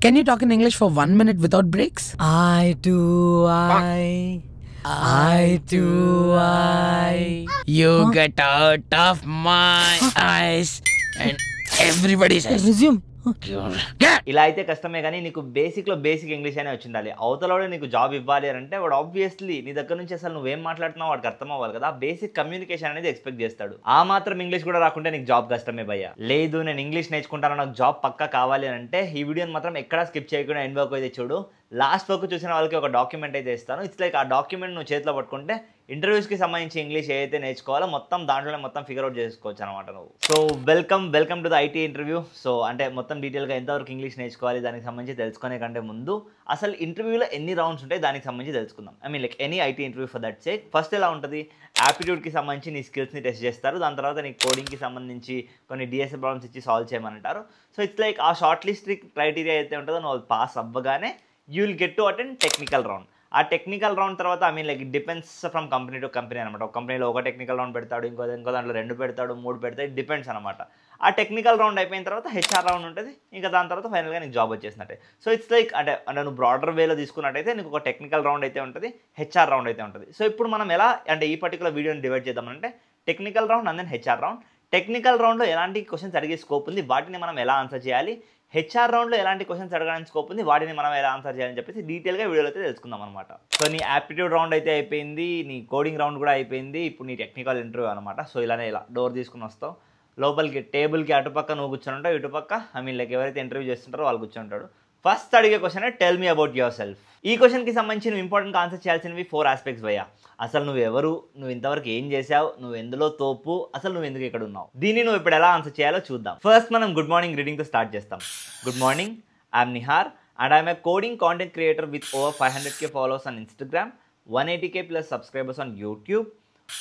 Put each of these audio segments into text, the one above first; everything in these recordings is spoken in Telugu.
Can you talk in English for 1 minute without breaks? I do. You get out of my eyes and everybody says Resume. ఇలా అయితే కష్టమే కానీ నీకు బేసిక్ ఇంగ్లీష్ అనే వచ్చి ఉండాలి. అవతలవాడు నీకు జాబ్ ఇవ్వాలి అని అంటే వాడు ఆబ్వియస్లీ నీ దగ్గర నుంచి అసలు నువ్వేం మాట్లాడుతున్నావు వాడికి అర్థం అవ్వాలి కదా. బేసిక్ కమ్యూనికేషన్ అనేది ఎక్స్పెక్ట్ చేస్తాడు. ఆ మాత్రం ఇంగ్లీష్ కూడా రాకుంటే నీకు జాబ్ కష్టమే భయ్యా. లేదు నేను ఇంగ్లీష్ నేర్చుకుంటాను నాకు జాబ్ పక్కా కావాలి అని అంటే ఈ వీడియోని మాత్రం ఎక్కడా స్కిప్ చేయకుండా ఎండ్ వరకు అయితే చూడు. లాస్ట్ వరకు చూసిన వాళ్ళకి ఒక డాక్యుమెంట్ అయితే ఇస్తాను. ఇట్స్ లైక్ ఆ డాక్యుమెంట్ నువ్వు చేతిలో పట్టుకుంటే ఇంటర్వ్యూస్కి సంబంధించి ఇంగ్లీష్ ఏదైతే నేర్చుకోవాలో మొత్తం దాంట్లోనే మొత్తం ఫిగర్ అవుట్ చేసుకోవచ్చు అనమాట నువ్వు. So welcome to the IT interview. So అంటే మొత్తం డీటెయిల్గా ఎంతవరకు ఇంగ్లీష్ నేర్చుకోవాలి దానికి సంబంధించి తెలుసుకునే కంటే ముందు అసలు ఇంటర్వ్యూలో ఎన్ని రౌండ్స్ ఉంటాయి దానికి సంబంధించి తెలుసుకుందాం. I mean like any IT interview for that sake. First ఎలా ఉంటుంది, యాప్టిట్యూడ్కి సంబంధించి నీ స్కిల్స్ని టెస్ట్ చేస్తారు. దాని తర్వాత నీ కోడింగ్కి సంబంధించి కొన్ని డిఎస్ఏ ప్రాబ్లమ్స్ ఇచ్చి సాల్వ్ చేయమంటారు. సో ఇట్స్ లైక్ ఆ షార్ట్ లిస్ట్ క్రైటీరియా అయితే ఉంటుందో నువ్వు పాస్ అవ్వగానే you will get to attend technical round. ఆ టెక్నికల్ రౌండ్ తర్వాత I mean like it depends from company to company అనమాట. ఒక కంపెనీలో ఒక టెక్నికల్ రౌండ్ పెడతాడు, ఇంకో దాంట్లో 2 పెడతాడు, 3 పెడతాడు, ఇట్ డిపెండ్స్ అనమాట. ఆ టెక్నికల్ రౌండ్ అయిపోయిన తర్వాత హెచ్ఆర్ రౌండ్ ఉంటుంది. ఇంకా దాని తర్వాత ఫైనల్గా నీకు జాబ్ వచ్చేసినట్టే. సో ఇట్స్ లైక్ అంటే నువ్వు బ్రాడర్ వేలో తీసుకున్నట్టయితే నీకు ఒక టెక్నికల్ రౌండ్ అయితే ఉంటుంది, హెచ్ఆర్ రౌండ్ అయితే ఉంటుంది. సో ఇప్పుడు మనం ఎలా అంటే ఈ పర్టికులర్ వీడియోని డివైడ్ చేద్దామంటే technical round and then HR round. Technical రౌండ్లో ఎలాంటి క్వశ్చన్స్ అడిగే స్కోప్ ఉంది వాటిని మనం ఎలా ఆన్సర్ చేయాలి, హెచ్ఆర్ రౌండ్లో ఎలాంటి క్వశ్చన్స్ అడగడానికి స్కోప్ ఉంది వాటిని మనం ఎలా ఆన్సర్ చేయాలని చెప్పేసి డీటెయిల్గా వీడియోలో అయితే తెలుసుకుందాం అనమాట. సో నీ యాప్టిట్యూడ్ రౌండ్ అయితే అయిపోయింది, నీ కోడింగ్ రౌండ్ కూడా అయిపోయింది, ఇప్పుడు నీ టెక్నికల్ ఇంటర్వ్యూ అనమాట. సో ఇలా డోర్ తీసుకుని వస్తావు లోపలికి, టేబుల్కి అటుపక్క నువ్వు కూర్చొని ఉంటావు, ఇటుపక్క ఐ మీన్ లైక్ ఎవరైతే ఇంటర్వ్యూ చేస్తుంటారో వాళ్ళు కూర్చుంటాడు. ఫస్ట్ అడిగే question tell me about your self. ఈ క్వశ్చన్కి సంబంధించి నువ్వు ఇంపార్టెంట్గా ఆన్సర్ చేయాల్సినవి 4 ఆస్పెక్ట్స్ భయ్యా. అసలు నువ్వు ఎవరు, నువ్వు ఇంతవరకు ఏం చేసావు, నువ్వు ఎందులో తోపు, అసలు నువ్వు ఎందుకు ఇక్కడ ఉన్నావు, దీన్ని నువ్వు ఇప్పుడు ఎలా ఆన్సర్ చేయాలో చూద్దాం. ఫస్ట్ మనం గుడ్ మార్నింగ్ రీడింగ్తో స్టార్ట్ చేస్తాం. Good morning, I'm Nihar and I'm a coding content creator with over 500k followers on Instagram, 180k plus subscribers on YouTube.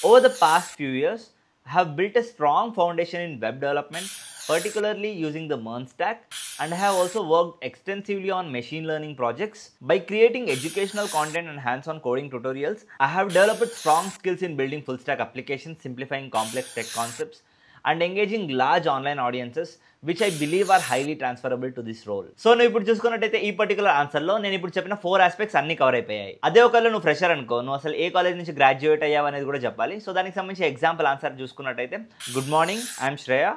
Over the past few years, I have built a strong foundation in web development, particularly using the MERN stack, and I have also worked extensively on machine learning projects. By creating educational content and hands-on coding tutorials, I have developed strong skills in building full stack applications, simplifying complex tech concepts, and engaging large online audiences, which I believe are highly transferable to this role. So నువ్వు ఇప్పుడు చూసుకున్నట్టయితే ఈ పర్టికులర్ ఆన్సర్లో నేను ఇప్పుడు చెప్పిన 4 ఆస్పెక్ట్స్ అన్ని కవర్ అయిపోయాయి. అదే ఒకవేళ నువ్వు ఫ్రెషర్ అనుకో, నువ్వు అసలు ఏ కాలేజ్ నుంచి గ్రాడ్యుయేట్ అయ్యావు అనేది కూడా చెప్పాలి. సో దానికి సంబంధించి ఎగ్జాంపుల్ ఆన్సర్ చూసుకున్నట్టయితే good morning, I'm Shreya.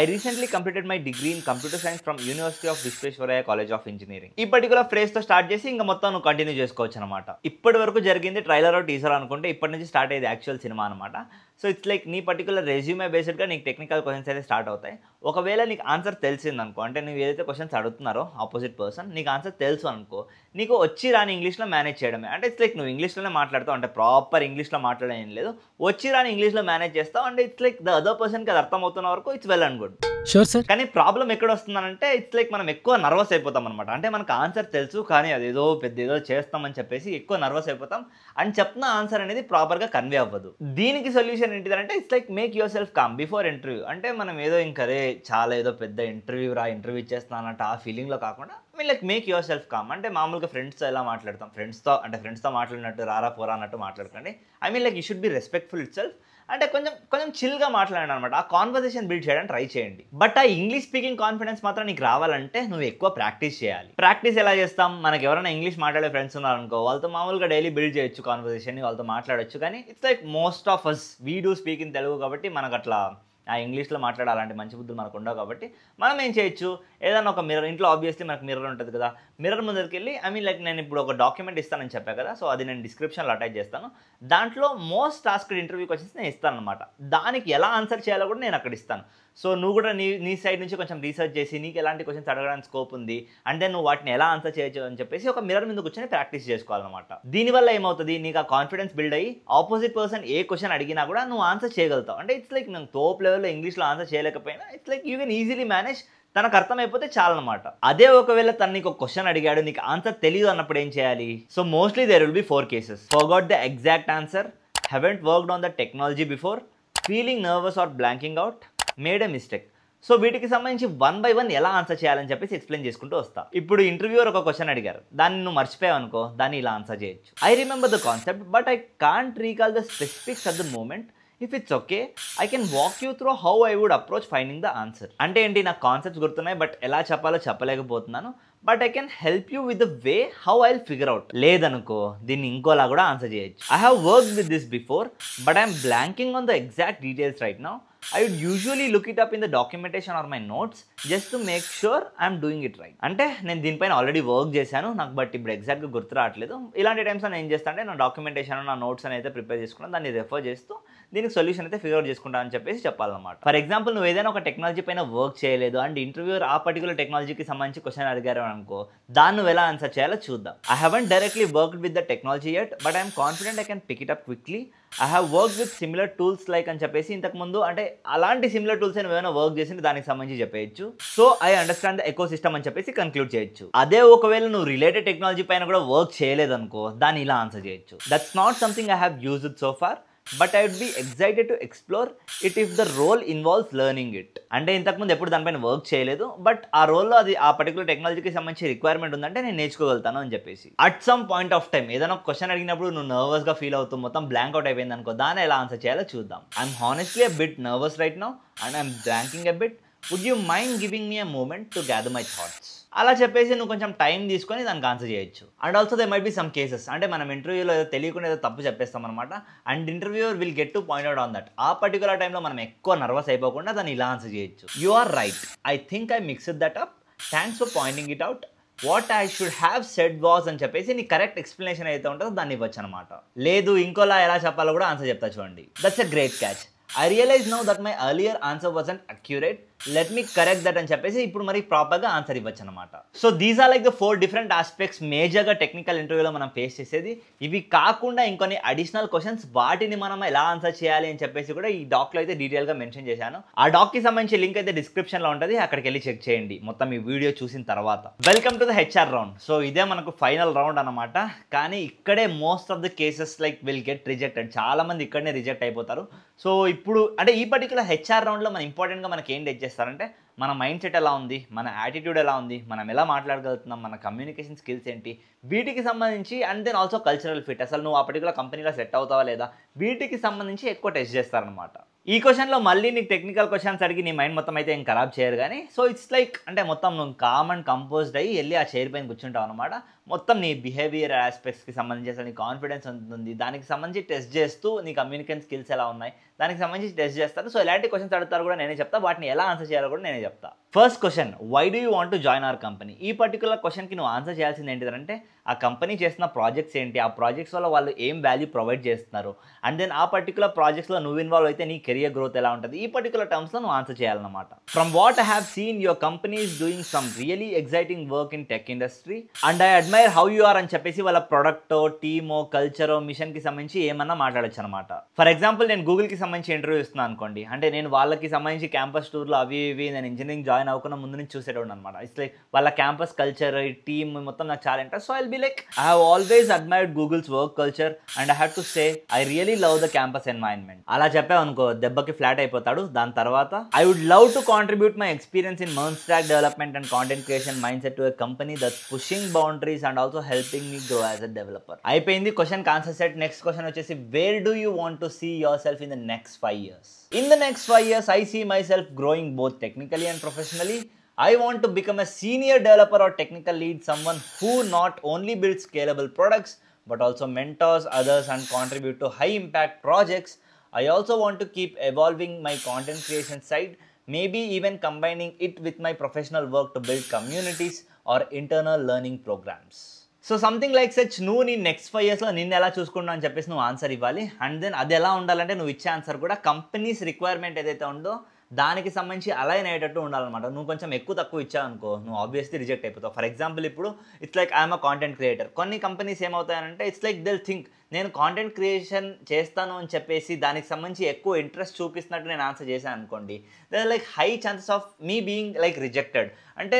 I recently completed my degree in computer science from university of Visvesvaraya college of engineering. ఈ పర్టికులర్ ఫ్రేజ్తో స్టార్ట్ చేసి ఇంకా మొత్తం నువ్వు కంటిన్యూ చేసుకోవచ్చు అనమాట. ఇప్పటి వరకు జరిగింది ట్రైలర్ టీజర్ అనుకుంటే ఇప్పటి నుంచి స్టార్ట్ అయ్యేది యాక్చువల్ సినిమా అనమాట. సో ఇట్స్ లైక్ నీ పర్టికులర్ రెజ్యూమే బేస్డ్గా నీకు టెక్నికల్ క్వశ్చన్స్ అయితే స్టార్ట్ అవుతాయి. ఒకవేళ నీకు ఆన్సర్ తెలిసిందనుకో, అంటే నువ్వు ఏదైతే క్వశ్చన్స్ అడుగుతున్నారో ఆపోజిట్ పర్సన్ నీకు ఆన్సర్ తెలుసు అనుకో, నీకు వచ్చి రాని ఇంగ్లీష్లో మేనేజ్ చేయడమే. అంటే ఇట్స్ లైక్ నువ్వు ఇంగ్లీష్లోనే మాట్లాడతావు, అంటే ప్రాపర్ ఇంగ్లీష్లో మాట్లాడడం ఏం లేదు, వచ్చి రాని ఇంగ్లీష్లో మేనేజ్ చేస్తావు. అంటే ఇట్స్ లైక్ ద అదర్ పర్సన్కి అది అర్థమవుతున్న వరకు it's well and good. Sure, sir. కానీ ప్రాబ్లం ఎక్కడ వస్తుందనంటే ఇట్స్ లైక్ మనం ఎక్కువ నర్వస్ అయిపోతాం అనమాట. అంటే మనకు ఆన్సర్ తెలుసు కానీ అదేదో పెద్ద చేస్తామని చెప్పేసి ఎక్కువ నర్వస్ అయిపోతాం అని చెప్తున్న ఆన్సర్ అనేది ప్రాపర్గా కన్వే అవ్వదు. దీనికి సొల్యూషన్ ఏంటిదంటే it's like make yourself calm before interview. అంటే మనం ఏదో ఇంకరే చాలా ఏదో పెద్ద ఇంటర్వ్యూ ఇచ్చేస్తానంటే ఆ ఫీలింగ్లో కాకుండా mean like make yourself calm. అంటే మామూలుగా ఫ్రెండ్స్తో ఎలా మాట్లాడతాం, ఫ్రెండ్స్తో మాట్లాడినట్టు రారా పోరా అన్నట్టు మాట్లాడకండి. I mean like you should be respectful it self. అంటే కొంచెం చిల్గా మాట్లాడండి అనమాట. ఆ కాన్వర్సేషన్ బిల్డ్ చేయడానికి ట్రై చేయండి. బట్ ఆ ఇంగ్లీష్ స్పీకింగ్ కాన్ఫిడెన్స్ మాత్రం నీకు రావాలంటే నువ్వు ఎక్కువ ప్రాక్టీస్ చేయాలి. ప్రాక్టీస్ ఎలా చేస్తాం, మనకి ఎవరైనా ఇంగ్లీష్ మాట్లాడే ఫ్రెండ్స్ ఉన్నారనుకో, వాళ్ళతో మామూలుగా డైలీ బిల్డ్ చేయొచ్చు కాన్వర్సేషన్, వాళ్ళతో మాట్లాడొచ్చు. కానీ it's like most of us we do speak in Telugu కాబట్టి మనకు అట్లా ఆ ఇంగ్లీష్లో మాట్లాడాలంటే మంచి బుద్ధులు మనకు ఉండవు. కాబట్టి మనం ఏం చేయొచ్చు, ఏదైనా ఒక మిర్రర్, ఇంట్లో ఆబ్వియస్లీ మనకు మిర్రర్ ఉంటుంది కదా, మిర్రర్ ముందరికి వెళ్ళి ఐ మీన్ లైక్ నేను ఇప్పుడు ఒక డాక్యుమెంట్ ఇస్తానని చెప్పాను కదా, సో అది నేను డిస్క్రిప్షన్లో అటాచ్ చేస్తాను. దాంట్లో మోస్ట్ ఆస్క్డ్ ఇంటర్వ్యూ క్వశ్చన్స్ నేను ఇస్తాను అనమాట. దానికి ఎలా ఆన్సర్ చేయాలో కూడా నేను అక్కడ ఇస్తాను. సో నువ్వు కూడా నీ సైడ్ నుంచి కొంచెం రీసెర్చ్ చేసి నీకు ఎలాంటి క్వశ్చన్స్ అడగడానికి స్కోప్ ఉంది అంటే నువ్వు వాటిని ఎలా ఆన్సర్ చేయొచ్చు అని చెప్పేసి ఒక మిర్రర్ మీద కూర్చొని ప్రాక్టీస్ చేసుకోవాలన్నమాట. దీనివల్ల ఏమవుతుంది, నీకు ఆ కాన్ఫిడెన్స్ బిల్డ్ అయ్యి ఆపోజిట్ పర్సన్ ఏ క్వశ్చన్ అడిగినా కూడా నువ్వు ఆన్సర్ చేయగలుగుతావు. అంటే ఇట్స్ లైక్ నేను తోప్ లెవెల్లో ఇంగ్లీష్లో ఆన్సర్ చేయలేకపోయినా it's like you can easily manage. తనకు అర్థమైపోతే చాలన్నమాట. అదే ఒకవేళ తను నీకు ఒక క్వశ్చన్ అడిగాడు, నీకు ఆన్సర్ తెలియదు అన్నప్పుడు ఏం చేయాలి? So mostly there will be 4 cases. Forgot the exact answer, haven't worked on the technology before, feeling nervous or blanking out, made a mistake. So వీటికి సంబంధించి 1 by 1 ఎలా ఆన్సర్ చేయాలని చెప్పేసి ఎక్స్ప్లెయిన్ చేసుకుంటూ వస్తా. ఇప్పుడు ఇంటర్వ్యూవర్ ఒక క్వశ్చన్ అడిగారు, దాన్ని నువ్వు మర్చిపోయావు అనుకో, దాన్ని ఇలా ఆన్సర్ చేయొచ్చు. I remember the concept but I can't recall the specifics at the moment. If it's okay I can walk you through how I would approach finding the answer. అంటే ఏంటి, నాకు కాన్సెప్ట్స్ గుర్తున్నాయి బట్ ఎలా చెప్పాలో చెప్పలేకపోతున్నాను. But I can help you with the way how I figure out. లేదనుకో దీన్ని ఇంకోలా కూడా ఆన్సర్ చేయొచ్చు. I have work with this before but I'm blanking on the exact details right now. I would usually look it up in the documentation or my notes just to make sure I'm doing it right. అంటే నేను దీనిపైన ఆల్రెడీ వర్క్ చేశాను, నాకు బట్ ఇప్పుడు ఎగ్జాక్ట్గా గుర్తు రావట్లేదు. ఇలాంటి టైమ్స్లో నేను ఏం చేస్తాను అంటే నా డాక్యుమెంటేషన్ నా నోట్స్ అని అయితే ప్రిపేర్ చేసుకున్నాను, దాన్ని రెఫర్ చేస్తూ దీనికి సొల్యూషన్ అయితే ఫిగర్ అవుట్ చేసుకుంటాను అని చెప్పేసి చెప్పాలన్నమాట. ఫర్ ఎగ్జాంపుల్ నువ్వు ఏదైనా ఒక టెక్నాలజీ పైన వర్క్ చేయలేదు అండ్ ఇంటర్వ్యూర్ ఆ పర్టికులర్ టెక్నాలజీకి సంబంధించి క్వశ్చన్ అడిగారు అనుకో, దాన్ని నువ్వు ఎలా ఆన్సర్ చేయాలో చూద్దాం. I haven't directly worked with the technology yet but I'm confident I can pick it up quickly. I have worked with similar tools like అని చెప్పేసి ఇంతకు ముందు అంటే అలాంటి సిమిలర్ టూల్స్ నువ్వు ఏమైనా వర్క్ చేసి దానికి సంబంధించి చెప్పేయచ్చు. So I understand the ecosystem అని చెప్పేసి కన్క్లూడ్ చేయొచ్చు. అదే ఒకవేళ నువ్వు రిలేటెడ్ టెక్నాలజీ పైన కూడా వర్క్ చేయలేదనుకో, దాన్ని ఇలా ఆన్సర్ చేయొచ్చు. That's not something I have used so far but I would be excited to explore it if the role involves learning it. అంటే ఇంతకుముందు ఎప్పుడు దానిపైన వర్క్ చేయలేదు బట్ ఆ రోల్లో అది ఆ పర్టికులర్ టెక్నాలజీకి సంబంధించి రిక్వైర్మెంట్ ఉందంటే నేను నేర్చుకోగలుగుతాను అని చెప్పేసి. At some point of time ఏదైనా క్వశ్చన్ అడిగినప్పుడు నువ్వు నర్వస్గా ఫీల్ అవుతూ మొత్తం బ్లాంక్ అవుట్ అయిపోయింది అనుకో, దాన్ని ఎలా ఆన్సర్ చేయాలో చూద్దాం. I'm honestly a bit nervous right now and I'm blanking a bit. Would you mind giving me a moment to gather my thoughts? అలా చెప్పేసి నువ్వు కొంచెం టైం తీసుకొని దానికి ఆన్సర్ చేయొచ్చు. And also they might be some cases, అంటే మనం ఇంటర్వ్యూలో ఏదో తెలియకుండా ఏదో తప్పు చెప్పేస్తాం అనమాట. And interviewer will get to point out on that. ఆ పర్టికులర్ టైంలో మనం ఎక్కువ నర్వస్ అయిపోకుండా దాన్ని ఇలా ఆన్సర్ చేయొచ్చు. You are right, I think I mixed that up, thanks for pointing it out, what I should have said was అని చెప్పేసి నీ కరెక్ట్ ఎక్స్ప్లెనేషన్ అయితే ఉంటుందో దాన్ని ఇవ్వచ్చు అనమాట. లేదు ఇంకోలా ఎలా చెప్పాలో కూడా ఆన్సర్ చెప్తా చూడండి. That's a great catch. I realize now that my earlier answer wasn't accurate. Let me correct that అని చెప్పేసి ఇప్పుడు మరి ప్రాపర్గా ఆన్సర్ ఇవ్వచ్చు అనమాట. So these are like the 4 different aspects మేజర్గా టెక్నికల్ ఇంటర్వ్యూలో మనం ఫేస్ చేసేది. ఇవి కాకుండా ఇంకొన్ని అడిషనల్ క్వశ్చన్స్, వాటిని మనం ఎలా ఆన్సర్ చేయాలి అని చెప్పేసి కూడా ఈ డాక్లో అయితే డీటెయిల్గా మెన్షన్ చేశాను. ఆ డాక్కి సంబంధించి లింక్ అయితే డిస్క్రిప్షన్లో ఉంటుంది, అక్కడికి వెళ్ళి చెక్ చేయండి మొత్తం ఈ వీడియో చూసిన తర్వాత. Welcome to the HR round. So ఇదే మనకు ఫైనల్ రౌండ్ అనమాట. కానీ ఇక్కడే most of the cases like will get rejected. చాలా మంది ఇక్కడనే రిజెక్ట్ అయిపోతారు. సో ఇప్పుడు అంటే ఈ పర్టికులర్ హెచ్ఆర్ రౌండ్లో మనం ఇంపార్టెంట్గా మనకి ఏం చేస్తారంటే మన మైండ్ సెట్ ఎలా ఉంది, మన యాటిట్యూడ్ ఎలా ఉంది, మనం ఎలా మాట్లాడగలుగుతున్నాం, మన కమ్యూనికేషన్ స్కిల్స్ ఏంటి, వీటికి సంబంధించి and then also cultural fit, అసలు నువ్వు ఆ పర్టికులర్ కంపెనీలో సెట్ అవుతావా లేదా, వీటికి సంబంధించి ఎక్కువ టెస్ట్ చేస్తారనమాట. ఈ క్వశ్చన్లో మళ్ళీ నీకు టెక్నికల్ క్వశ్చన్స్ అడిగి నీ మైండ్ మొత్తం అయితే ఏం ఖరాబ్ చేయరు కానీ, సో ఇట్స్ లైక్ అంటే మొత్తం నువ్వు కామ్ అండ్ కంపోజ్డ్ అయ్యి వెళ్ళి ఆ చైర్ పైన కూర్చుంటావు అనమాట. మొత్తం నీ బిహేవియర్ ఆస్పెక్ట్స్కి సంబంధించి అసలు నీ కాన్ఫిడెన్స్ ఉంటుంది, దానికి సంబంధించి టెస్ట్ చేస్తూ నీ కమ్యూనికేషన్ స్కిల్స్ ఎలా ఉన్నాయి దానికి సంబంధించి టెస్ట్ చేస్తారు. సో ఎలాంటి క్వశ్చన్స్ అడుగుతారు కూడా నేనే చెప్తా, వాటిని ఎలా ఆన్సర్ చేయాలో కూడా నేనే చెప్తా. First question, why do you want to join our company? ఈ పర్టికులర్ క్వశ్చన్కి నువ్వు ఆన్సర్ చేయాల్సింది ఏంటిదంటే ఆ కంపెనీ చేస్తున్న ప్రాజెక్ట్స్ ఏంటి, ఆ ప్రాజెక్ట్స్ వల్ల వాళ్ళు ఏం వాల్యూ ప్రొవైడ్ చేస్తున్నారు, అండ్ దెన్ ఆ పర్టికులర్ ప్రాజెక్ట్స్లో నువ్వు ఇన్వాల్వ్ అయితే నీ కెరియర్ గ్రోత్ ఎలా ఉంటుంది, ఈ పర్టికులర్ టర్మ్స్లో నువ్వు ఆన్సర్ చేయాలన్నమాట. From what I have seen your company is doing some really exciting work in tech industry and I admire how you are అని చెప్పేసి వాళ్ళ ప్రొడక్టో టీమో కల్చరో మిషన్కి సంబంధించి ఏమన్నా మాట్లాడచ్చు అనమాట. ఫర్ ఎగ్జాంపుల్ నేను గూగుల్కి సంబంధించి ఇంటర్వ్యూ ఇస్తున్నాను అనుకోండి, అంటే నేను వాళ్ళకి సంబంధించి క్యాంపస్ టూర్లు అవి ఇవి నేను ఇంజనీరింగ్ జాయిన్ అవ్వకుండా ముందు నుంచి చూసేటోడు అనమాట. ఇట్స్ లైక్ వాళ్ళ క్యాంపస్ కల్చర్ టీమ్ మొత్తం నాకు చాలా interest. So I'll be like I have always admired Google's work culture and I have to say I really love the campus environment. అలా చెప్పావనుకో దెబ్బకి ఫ్లాట్ అయిపోతాడు. దాని తర్వాత I would love to contribute my experience in merge stack development and content creation mind set to a company that's pushing boundaries and also helping me grow as a developer. అయిపోయింది question answer set. Next question వచ్చేసి where do you want to see yourself in the next 5 years? In the next 5 years, I see myself growing both technically and professionally. I want to become a senior developer or technical lead, someone who not only builds scalable products, but also mentors others and contribute to high impact projects. I also want to keep evolving my content creation side, maybe even combining it with my professional work to build communities or internal learning programs. So something like such నువ్వు నీ నెక్స్ట్ 5 yearsలో నిన్ను ఎలా చూసుకుంటావు అని చెప్పేసి నువ్వు ఆన్సర్ ఇవ్వాలి. అండ్ దెన్ అది ఎలా ఉండాలంటే నువ్వు ఇచ్చే ఆన్సర్ కూడా కంపెనీస్ రిక్వైర్మెంట్ ఏదైతే ఉందో దానికి సంబంధించి అలైన్ అయ్యేటట్టు ఉండాలన్నమాట. నువ్వు కొంచెం ఎక్కువ తక్కువ ఇచ్చావు అనుకో నువ్వు ఆబ్వియస్లీ రిజెక్ట్ అయిపోతావు. ఫర్ ఎగ్జాంపుల్ ఇప్పుడు it's like I'm a content creator. కొన్ని కంపెనీస్ ఏమవుతాయంటే ఇట్స్ లైక్ దిల్ థింక్ నేను కాంటెంట్ క్రియేషన్ చేస్తాను అని చెప్పేసి దానికి సంబంధించి ఎక్కువ ఇంట్రెస్ట్ చూపిస్తున్నట్టు నేను ఆన్సర్ చేశాను అనుకోండి, they like high chances of me being like rejected. అంటే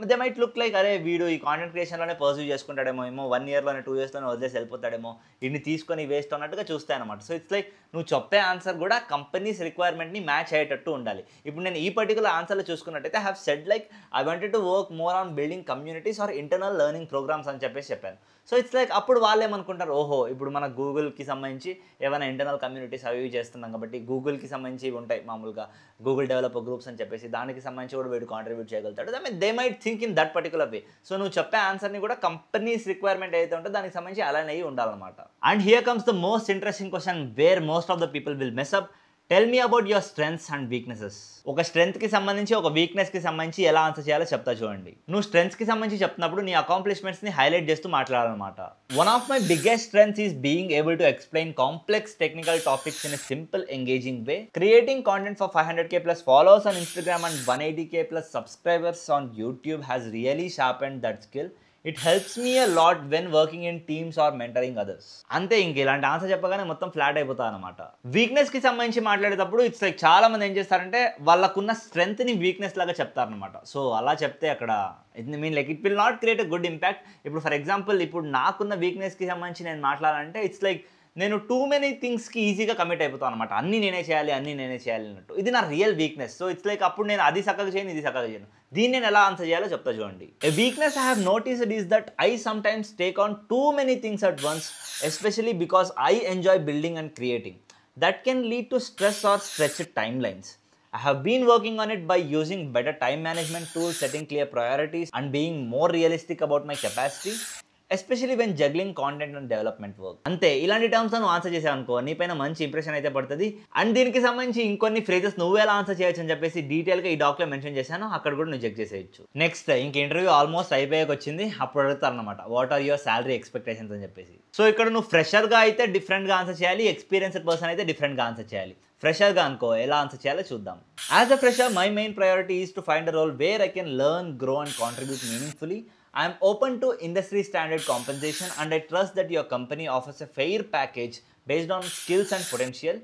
దే మైట్ లుక్ లైక్ అరే వీడు ఈ కాంటెంట్ క్రియేషన్లోనే పర్సూ చేసుకుంటాడేమో, 1 yearలోనే 2 yearsలోనే వదిలేసి వెళ్ళిపోతాడేమో, ఇన్ని తీసుకొని వేస్ట్ అన్నట్టుగా చూస్తాయి అనమాట. సో ఇట్స్ లైక్ నువ్వు చెప్పే ఆన్సర్ కూడా కంపెనీస్ రిక్వైర్మెంట్ని మ్యాచ్ అయ్యేటట్టు ఉండాలి. చేయాలి. ఇప్పుడు నేను ఈ పర్టికులర్ ఆన్సర్లో చూసుకున్నట్టయితే I have said like I wanted to work more on building communities or internal learning programs అని చెప్పాను. సో ఇట్స్ లైక్ అప్పుడు వాళ్ళు ఏమనుకుంటారు, ఓహో ఇప్పుడు మన గూగుల్కి సంబంధించి ఏమైనా ఇంటర్నల్ కమ్యూనిటీస్ అవి చేస్తున్నాం కాబట్టి గూగుల్కి సంబంధించి ఉంటాయి మామూలుగా గూగుల్ డెవలపర్ గ్రూప్స్ అని చెప్పేసి, దానికి సంబంధించి కూడా వీడు కాంట్రిబ్యూట్ చేయగలుగుతాడు. I mean they might think in that particular way. So నువ్వు చెప్పే ఆన్సర్ని కూడా కంపెనీస్ రిక్వైర్మెంట్ ఏదైతే ఉంటుందో దానికి సంబంధించి అలానే ఉండాలన్నమాట. And here comes the most interesting question where most of the people will mess up. Tell me about your strengths and weaknesses. ఒక స్ట్రెంగ్త్కి సంబంధించి ఒక వీక్నెస్కి సంబంధించి ఎలా ఆన్సర్ చేయాలో చెప్తా చూడండి. నువ్వు స్ట్రెంగ్స్కి సంబంధించి చెప్తున్నప్పుడు నీ అకాంప్లిష్మెంట్స్ని హైలైట్ చేస్తూ మాట్లాడాలన్నమాట. One of my biggest strengths is being able to explain complex technical topics in a simple engaging way. Creating content for 500K plus followers on Instagram and 180K plus subscribers on YouTube has really sharpened that skill. It helps me a lot when working in teams or mentoring others. అంతే, ఇంక ఇలాంటి ఆన్సర్ చెప్పగానే మొత్తం ఫ్లాట్ అయిపోతాయి అనమాట. వీక్నెస్కి సంబంధించి మాట్లాడేటప్పుడు ఇట్స్ లైక్ చాలా మంది ఏం చేస్తారంటే వాళ్ళకున్న స్ట్రెంగ్త్ని వీక్నెస్ లాగా చెప్తారనమాట. సో అలా చెప్తే అక్కడ it will not create a good impact. ఇప్పుడు ఫర్ ఎగ్జాంపుల్ ఇప్పుడు నాకున్న వీక్నెస్కి సంబంధించి నేను మాట్లాడాలంటే ఇట్స్ లైక్ నేను టూ మెనీ థింగ్స్కి ఈజీగా కమిట్ అయిపోతాను అనమాట. అన్నీ నేనే చేయాలి అన్నట్టు. ఇది నా real weakness. So it's like అప్పుడు నేను అది చక్కగా చేయను, ఇది చక్కగా చేయను. దీన్ని నేను ఎలా ఆన్సర్ చేయాలో చెప్తా చూడండి. A weakness I have noticed is that I sometimes take on too many things at once, especially because I enjoy building and creating. That can lead to stress or stretched time lines. I have been working on it by using better time management tools, setting clear priorities, and being more realistic about my capacity, especially when juggling content and development work. అంతే, ఇలాంటి టర్మ్స్ నువ్వు ఆన్సర్ చేసావు అనుకో నీపైన మంచి ఇంప్రెషన్ అయితే పడుతుంది. అండ్ దీనికి సంబంధించి ఇంకొన్ని ఫ్రేజెస్ నువ్వు ఎలా ఆన్సర్ చేయొచ్చు అని చెప్పేసి డీటెయిల్గా ఈ డాక్లో మెన్షన్ చేశాను, అక్కడ కూడా నువ్వు చెక్ చేసేయచ్చు. నెక్స్ట్ ఇంక ఇంటర్వ్యూ ఆల్మోస్ట్ అయిపోయాక వచ్చింది. అప్పుడు అడుగుతారు అనమాట what are your salary expectations అని చెప్పేసి. సో ఇక్కడ నువ్వు ఫ్రెషర్గా అయితే డిఫరెంట్గా ఆన్సర్ చేయాలి, ఎక్స్పీరియన్స్డ్ పర్సన్ అయితే డిఫరెంట్గా ఆన్సర్ చేయాలి. ఫ్రెషర్గా అనుకో ఎలా ఆన్సర్ చేయాలో చూద్దాం. As a fresher my main priority is to find a role where I can learn, grow and contribute meaningfully. I am open to industry standard compensation and I trust that your company offers a fair package based on skills and potential.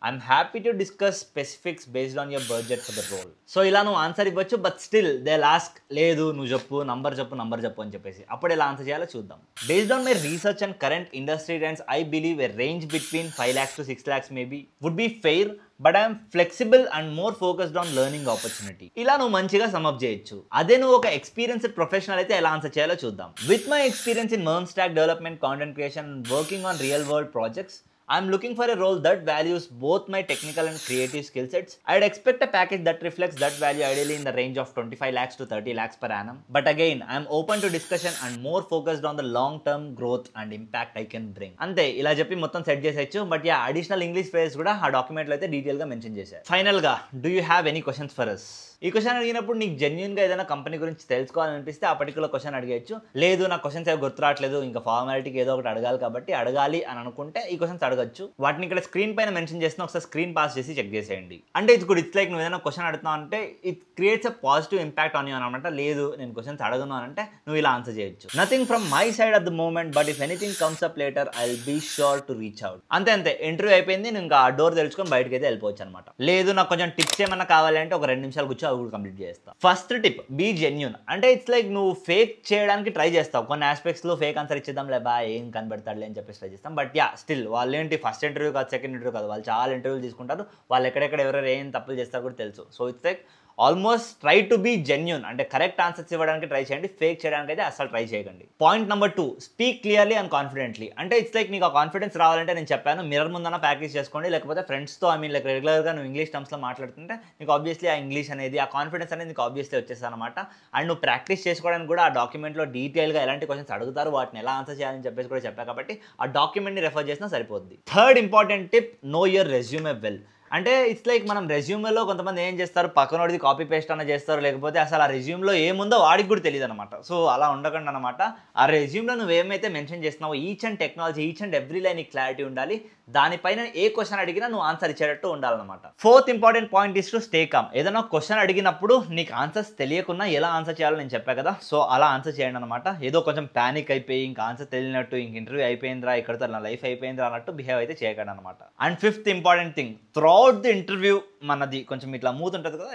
I am happy to discuss specifics based on your budget for the role. So ఇలా నువ్వు ఆన్సర్ ఇవ్వచ్చు, బట్ స్టిల్ దే లాస్క్ లేదు నువ్వు చెప్పు నంబర్ చెప్పు అని చెప్పేసి. అప్పుడు ఎలా ఆన్సర్ చేయాలో చూద్దాం. Based on my research and current industry trends I believe a range between 5 lakhs to 6 lakhs maybe would be fair, but I'm flexible and more focused on learning opportunity. ఇలా నువ్వు మంచిగా సమ్అప్ చేయొచ్చు. అదే నువ్వు ఒక ఎక్స్పీరియన్స్డ్ ప్రొఫెషనల్ అయితే ఎలా ఆన్సర్ చేయాలో చూద్దాం. With my experience in MERN stack development, content creation, working on real world projects, I'm looking for a role that values both my technical and creative skill sets. I'd expect a package that reflects that value, ideally in the range of 25 lakhs to 30 lakhs per annum. But again, I'm open to discussion and more focused on the long-term growth and impact I can bring. అంతే, ఇలా చెప్పి మొత్తం సెట్ చేసేయచ్చు. But ya, additional English phrase కూడా ఆ డాక్యుమెంట్లో అయితే డీటెయిల్గా మెన్షన్ చేశారు. ఫైనల్గా, do you have any questions for us? ఈ క్వశ్చన్ అడిగినప్పుడు నీకు జెన్యున్గా ఏదైనా కంపెనీ గురించి తెలుసుకోవాలనిపిస్తే ఆ పర్టికులర్ క్వశ్చన్ అడిగేయచ్చు. లేదు నాకు క్వశ్చన్స్ ఏవి గుర్తు రావట్లేదు, ఇంకా ఫార్మాలిటీకి ఏదో ఒకటి అడగాలి కాబట్టి అడగాలి అని అనుకుంటే ఈ క్వశ్చన్స్ అడగచ్చు. వాటిని ఇక్కడ స్క్రీన్ పైన మెన్షన్ చేసిన ఒకసారి స్క్రీన్ పాస్ చేసి చెక్ చేసేయండి. అంటే ఇట్స్ లైక్ నువ్వు ఏదైనా క్వశ్చన్ అడుగుతావు అంటే it creates a positive impact on you అనమాట. లేదు నేను క్వశ్చన్స్ అడగను అని అంటే నువ్వు ఇలా ఆన్సర్ చేయొచ్చు. Nothing from my side at the moment, but if anything comes up later I will be sure to reach out. అంతే, ఇంటర్వ్యూ అయిపోయింది, నువ్వు ఇంకా ఆ డోర్ తెలుసుకొని బయటకి అయితే వెళ్ళిపోవచ్చు అనమాట. లేదు నాకు కొంచెం టిప్స్ ఏమన్నా కావాలి అంటే ఒక 2 నిమిషాలు కూర్చో అవి కూడా కంప్లీట్ చేస్తాను. First tip, be genuine. అంటే ఇట్స్ లైక్ నువ్వు ఫేక్ చేయడానికి ట్రై చేస్తావు. కొన్ని ఆస్పెక్ట్స్లో ఫేక్ ఆన్సర్ ఇచ్చేద్దాం లే బా ఏం కనబడతాడులే అని చెప్పేసి ట్రై చేస్తాం. బట్ యా, స్టిల్ వాళ్ళు ఏంటి ఫస్ట్ ఇంటర్వ్యూ కాదు, సెకండ్ ఇంటర్వ్యూ కాదు, వాళ్ళు చాలా ఇంటర్వ్యూలు తీసుకుంటారు. వాళ్ళు ఎక్కడెక్కడ ఎవరెవరు ఏం తప్పులు చేస్తారో కూడా తెలుసు. So it's like almost try to be genuine. అంటే కరెక్ట్ ఆన్సర్స్ ఇవ్వడానికి ట్రై చేయండి, ఫేక్ చేయడానికి అయితే అసలు ట్రై చేయకండి. Point number 2, speak clearly and confidently. అంటే ఇట్స్ లైక్ నీకు ఆ కాన్ఫిడెన్స్ రావాలంటే నేను చెప్పాను మిర్రర్ ముందన్న ప్రాక్టీస్ చేసుకోండి, లేకపోతే ఫ్రెండ్స్తో లైక్ రెగ్యులర్గా నువ్వు ఇంగ్లీష్ టర్మ్స్లో మాట్లాడుతుంటే నీకు ఆబ్వియస్లీ ఆ ఇంగ్లీష్ అనేది, ఆ కాన్ఫిడెన్స్ అనేది నీకు ఆబ్వియస్లీ వచ్చేస్తుంది అనమాట. అండ్ నువ్వు ప్రాక్టీస్ చేసుకోవడానికి కూడా ఆ డాక్యుమెంట్లో డీటెయిల్గా ఎలాంటి క్వశ్చన్స్ అడుగుతారు, వాటిని ఎలా ఆన్సర్ చేయాలని చెప్పేసి కూడా చెప్పా కాబట్టి ఆ డాక్యుమెంట్ని రెఫర్ చేసినా సరిపోద్ది. Third important tip, know your resume well. అంటే ఇట్స్ లైక్ మనం రెజ్యూమ్లో కొంతమంది ఏం చేస్తారు, పక్కనోడిది కాపీ పేస్ట్ అన్న చేస్తారు, లేకపోతే అసలు ఆ రెజ్యూమ్లో ఏముందో వాడికి కూడా తెలియదు అనమాట. సో అలా ఉండకండి అనమాట. ఆ రెజ్యూమ్లో నువ్వు ఏమైతే మెన్షన్ చేస్తున్నావో each and technology, each and every line నీకు క్లారిటీ ఉండాలి. దానిపైన ఏ క్వశ్చన్ అడిగినా నువ్వు ఆన్సర్ ఇచ్చేటట్టు ఉండాలన్నమాట. Fourth important point is to stay calm. ఏదైనా క్వశ్చన్ అడిగినప్పుడు నీకు ఆన్సర్స్ తెలియకుండా ఎలా ఆన్సర్ చేయాలో నేను చెప్పాను కదా, సో అలా ఆన్సర్ చేయండి అనమాట. ఏదో కొంచెం ప్యానిక్ అయిపోయి ఇంకా ఆన్సర్ తెలియనట్టు, ఇంక ఇంటర్వ్యూ అయిపోయిందిరా ఇక్కడతో నా లైఫ్ అయిపోయిందిరా అన్నట్టు బిహేవ్ అయితే చేయకండి అనమాట. And fifth important thing, throughout the interview మనది కొంచెం ఇట్లా మూత్ ఉంటుంది కదా,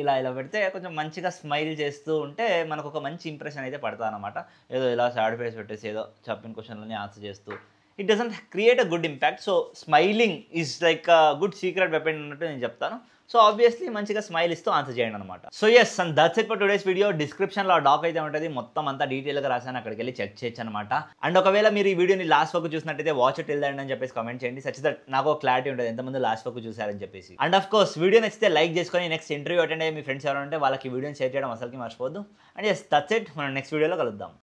ఇలా పెడితే కొంచెం మంచిగా స్మైల్ చేస్తూ ఉంటే మనకు ఒక మంచి ఇంప్రెషన్ అయితే పడుతుంది అనమాట. ఏదో ఇలా సాడ్ ఫేస్ పెట్టేసి ఏదో చెప్పిన క్వశ్చన్లని ఆన్సర్ చేస్తూ it doesn't create a good impact. So smiling is like a good secret weapon అన్నట్టు నేను చెప్తాను. సో ఆబ్వియస్లీ మంచిగా స్మైల్ ఇస్తూ ఆన్సర్ చేయండి అనమాట. So yes and that's it for today's video. డిస్క్రిప్షన్లో ఆ డాక్ అయితే ఉంటుంది, మొత్తం అంతా డీటెయిల్గా రాసాను, అక్కడికి వెళ్ళి చెక్ చేయొచ్చు అనమాట. అండ్ ఒకవేళ మీరు ఈ వీడియోని లాస్ట్ వరకు చూసినట్టయితే watch it till the end అని చెప్పేసి కామెంట్ చేయండి. సచ్ దట్ నాకు క్లారిటీ ఉంటుంది ఎంతమంది లాస్ట్ వరకు చూసారని చెప్పేసి. అండ్ ఆఫ్ కోర్స్ వీడియో నచ్చితే లైక్ చేసుకొని నెక్స్ట్ ఇంటర్వ్యూ అటెండ్ అయ్యే మీ ఫ్రెండ్స్ ఎవరైనా ఉంటే వాళ్ళకి వీడియోని షేర్ చేయడం అసలుకి మర్చిపోద్దు. అండ్ ఎస్ దట్స్ ఇట్, మనం నెక్స్ట్ వీడియోలో కలుద్దాం.